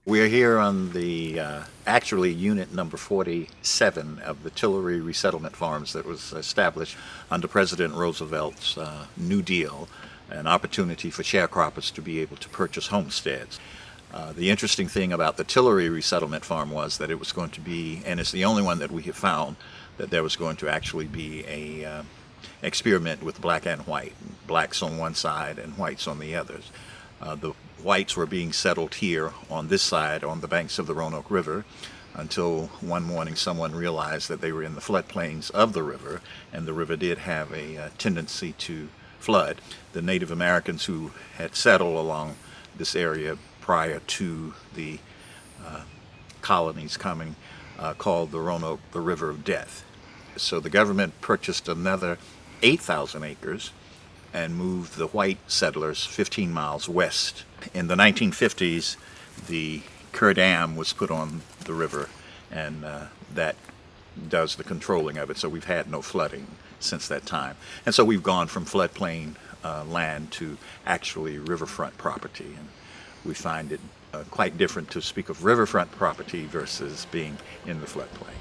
We are here on the actually unit number 47 of the Tillery resettlement farms that was established under President Roosevelt's New Deal, an opportunity for sharecroppers to be able to purchase homesteads. The interesting thing about the Tillery resettlement farm was that it was going to be, and it's the only one that we have found, that there was going to actually be a experiment with black and white, blacks on one side and whites on the others. The whites were being settled here on this side on the banks of the Roanoke River until one morning someone realized that they were in the floodplains of the river, and the river did have a tendency to flood. The Native Americans who had settled along this area prior to the colonies coming called the Roanoke the River of Death. So the government purchased another 8,000 acres and moved the white settlers 15 miles west. In the 1950s, the Kerr Dam was put on the river, and that does the controlling of it, so we've had no flooding since that time. And so we've gone from floodplain land to actually riverfront property, and we find it quite different to speak of riverfront property versus being in the floodplain.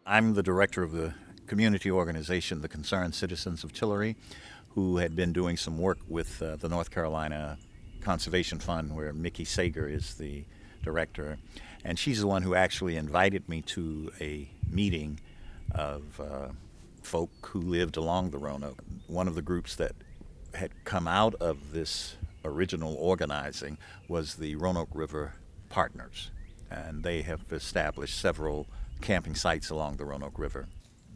I'm the director of the community organization, the Concerned Citizens of Tillery, who had been doing some work with the North Carolina Conservation Fund, where Mickey Sager is the director. And she's the one who actually invited me to a meeting of folk who lived along the Roanoke. One of the groups that had come out of this original organizing was the Roanoke River Partners, and they have established several camping sites along the Roanoke River.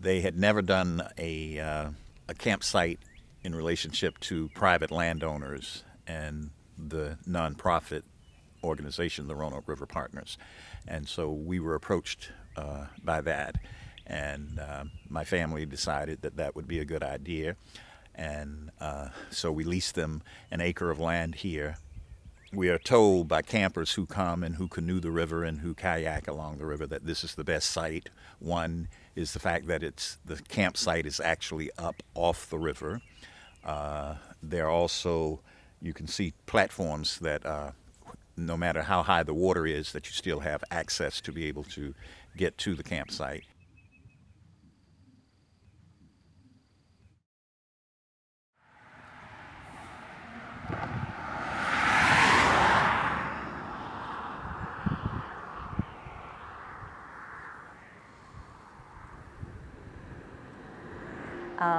They had never done a campsite in relationship to private landowners and the nonprofit organization, the Roanoke River Partners. And so we were approached by that, and my family decided that that would be a good idea. And so we leased them an acre of land here. We are told by campers who come and who canoe the river and who kayak along the river that this is the best site. One is the fact that the campsite is actually up off the river. There are also, you can see platforms that no matter how high the water is, that you still have access to be able to get to the campsite.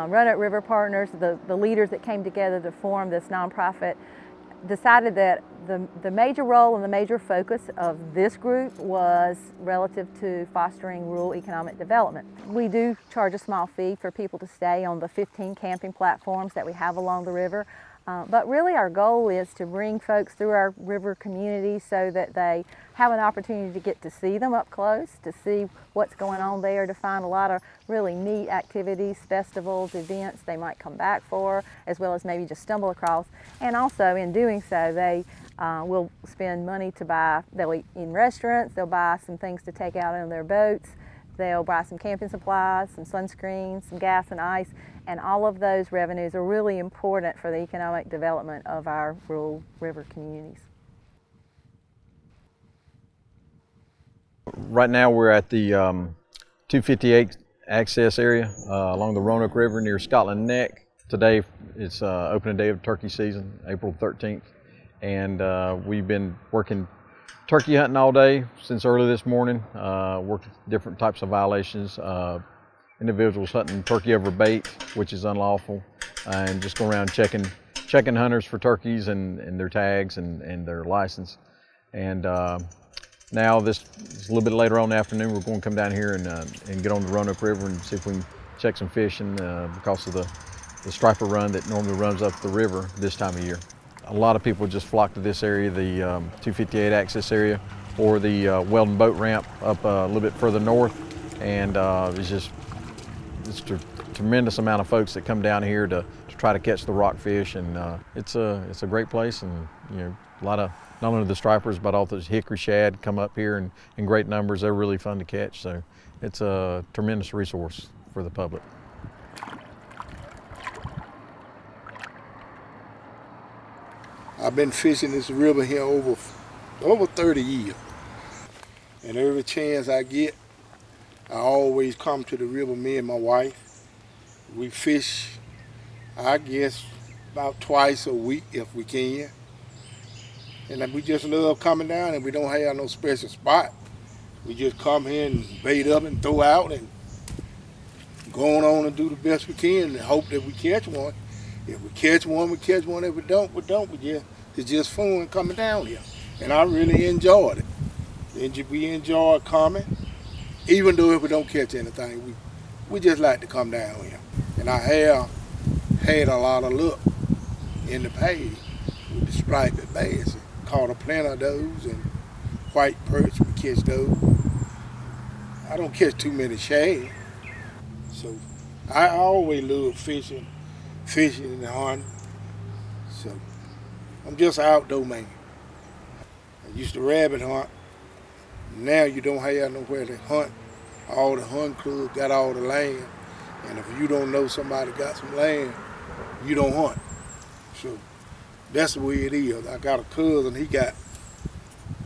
Roanoke River Partners, the leaders that came together to form this nonprofit, decided that the major role and the major focus of this group was relative to fostering rural economic development. We do charge a small fee for people to stay on the 15 camping platforms that we have along the river. But really our goal is to bring folks through our river community so that they have an opportunity to get to see them up close, to see what's going on there, to find a lot of really neat activities, festivals, events they might come back for, as well as maybe just stumble across. And also in doing so, they will spend money to buy, they'll eat in restaurants, they'll buy some things to take out on their boats, they'll buy some camping supplies, some sunscreen, some gas and ice, and all of those revenues are really important for the economic development of our rural river communities. Right now we're at the 258 access area along the Roanoke River near Scotland Neck. Today it's opening day of turkey season, April 13th, and we've been working turkey hunting all day since early this morning. Worked with different types of violations. Individuals hunting turkey over bait, which is unlawful, and just go around checking hunters for turkeys and their tags and their license. And now this a little bit later on in the afternoon, we're going to come down here and get on the Roanoke River and see if we can check some fishing because of the striper run that normally runs up the river this time of year. A lot of people just flock to this area, the 258 access area, or the Weldon boat ramp up a little bit further north, and it's a tremendous amount of folks that come down here to try to catch the rockfish, and it's a great place, and a lot of not only the stripers but also hickory shad come up here in great numbers. They're really fun to catch, so it's a tremendous resource for the public. I've been fishing this river here over 30 years. And every chance I get, I always come to the river, me and my wife. We fish, I guess, about twice a week if we can. And we just love coming down, and we don't have no special spot. We just come here and bait up and throw out and going on and do the best we can and hope that we catch one. If we catch one, we catch one. If we don't, we don't. It's just fun coming down here. And I really enjoyed it. And we enjoy coming, even though if we don't catch anything, we just like to come down here. And I have had a lot of luck in the past with the striped bass. Caught a plenty of those, and white perch, we catch those. I don't catch too many shad. So I always love fishing and hunting. So I'm just an outdoor man. I used to rabbit hunt. Now you don't have nowhere to hunt. All the hunt clubs got all the land. And if you don't know somebody got some land, you don't hunt. So that's the way it is. I got a cousin, he got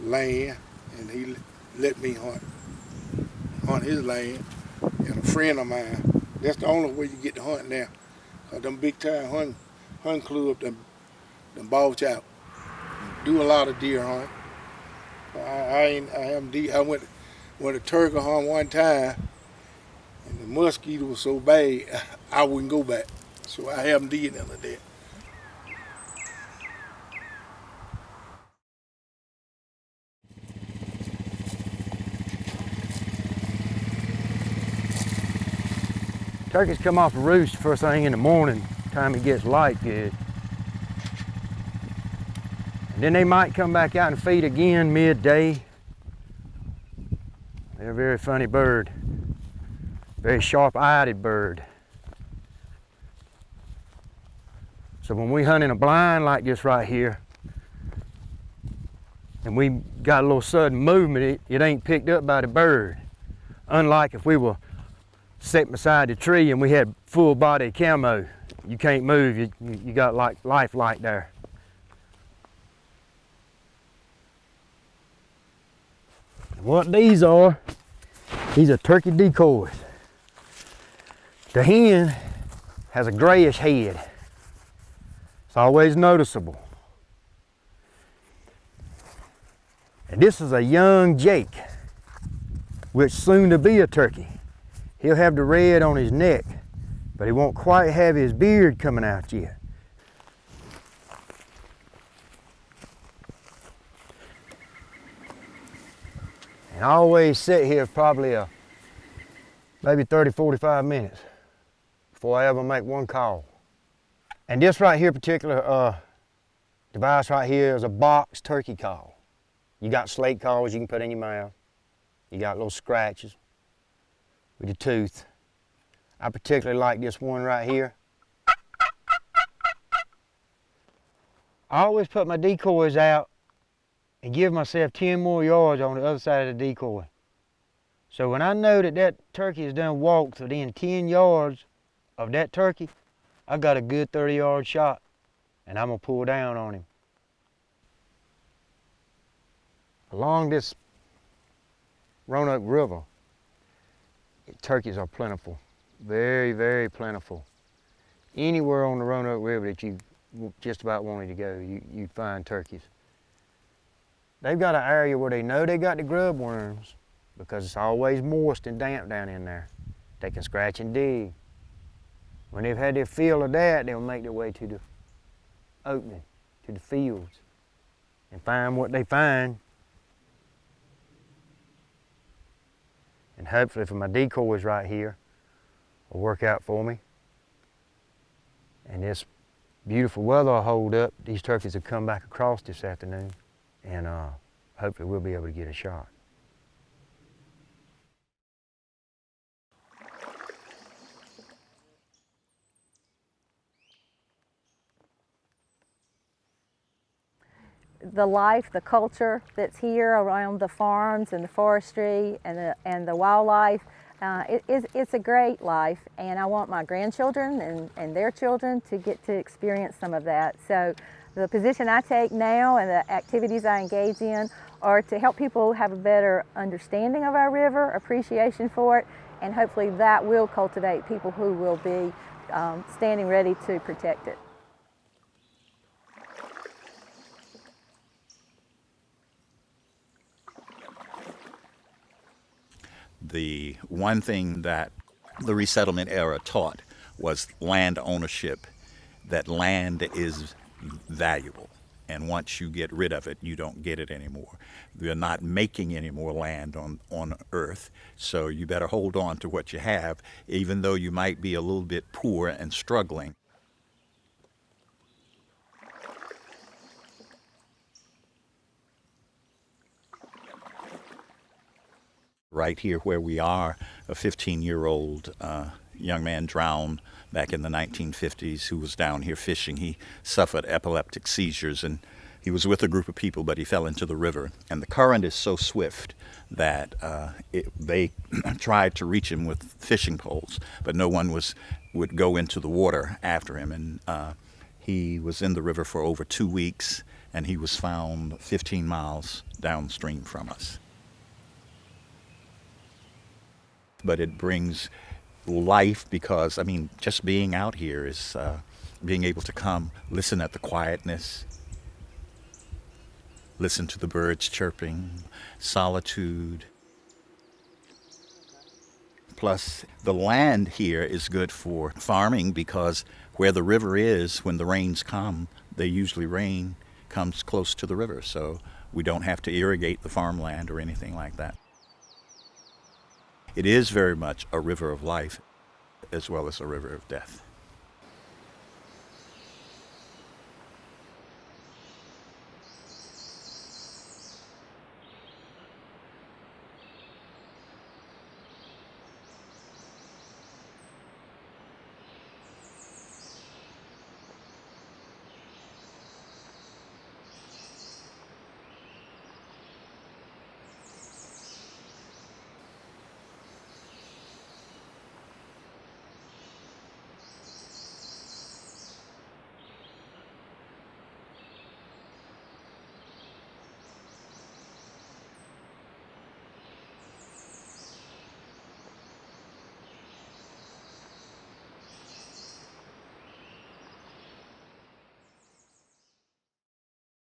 land, and he let me hunt his land. And a friend of mine, that's the only way you get to hunt now. Cause them big time hunt clubs, them bought you out. Do a lot of deer hunting. I went to turkey hunt one time, and the mosquito was so bad, I wouldn't go back. So I haven't did none of that. Turkeys come off the roost first thing in the morning, time it gets light good. And then they might come back out and feed again midday. They're a very funny bird, very sharp-eyed bird. So when we hunt in a blind like this right here, and we got a little sudden movement, it ain't picked up by the bird. Unlike if we were sitting beside the tree and we had full body camo, you can't move, you got like life light there. What these are turkey decoys. The hen has a grayish head. It's always noticeable. And this is a young Jake, which soon to be a turkey. He'll have the red on his neck, but he won't quite have his beard coming out yet. And I always sit here probably maybe 30, 45 minutes before I ever make one call. And this right here particular device right here is a box turkey call. You got slate calls you can put in your mouth. You got little scratches with your tooth. I particularly like this one right here. I always put my decoys out and give myself 10 more yards on the other side of the decoy. So when I know that that turkey is done walked within 10 yards of that turkey, I got a good 30-yard shot, and I'm gonna pull down on him. Along this Roanoke River, turkeys are plentiful, very, very plentiful. Anywhere on the Roanoke River that you just about wanted to go, you'd find turkeys. They've got an area where they know they got the grub worms because it's always moist and damp down in there. They can scratch and dig. When they've had their fill of that, they'll make their way to the opening, to the fields, and find what they find. And hopefully for my decoys right here will work out for me. And this beautiful weather will hold up. These turkeys will come back across this afternoon, and hopefully we'll be able to get a shot. The life, the culture that's here around the farms and the forestry and the wildlife, it's a great life, and I want my grandchildren and their children to get to experience some of that. So The position I take now and the activities I engage in are to help people have a better understanding of our river, appreciation for it, and hopefully that will cultivate people who will be standing ready to protect it. The one thing that the resettlement era taught was land ownership, that land is valuable. And once you get rid of it, you don't get it anymore. We're not making any more land on earth, so you better hold on to what you have, even though you might be a little bit poor and struggling. Right here where we are, a 15-year-old young man drowned back in the 1950s who was down here fishing. He suffered epileptic seizures, and he was with a group of people, but he fell into the river. And the current is so swift that they tried to reach him with fishing poles, but no one would go into the water after him. And he was in the river for over 2 weeks, and he was found 15 miles downstream from us. But it brings life because, I mean, just being out here is being able to come, listen at the quietness, listen to the birds chirping, solitude. Plus, the land here is good for farming because where the river is, when the rains come, rain comes close to the river, so we don't have to irrigate the farmland or anything like that. It is very much a river of life as well as a river of death.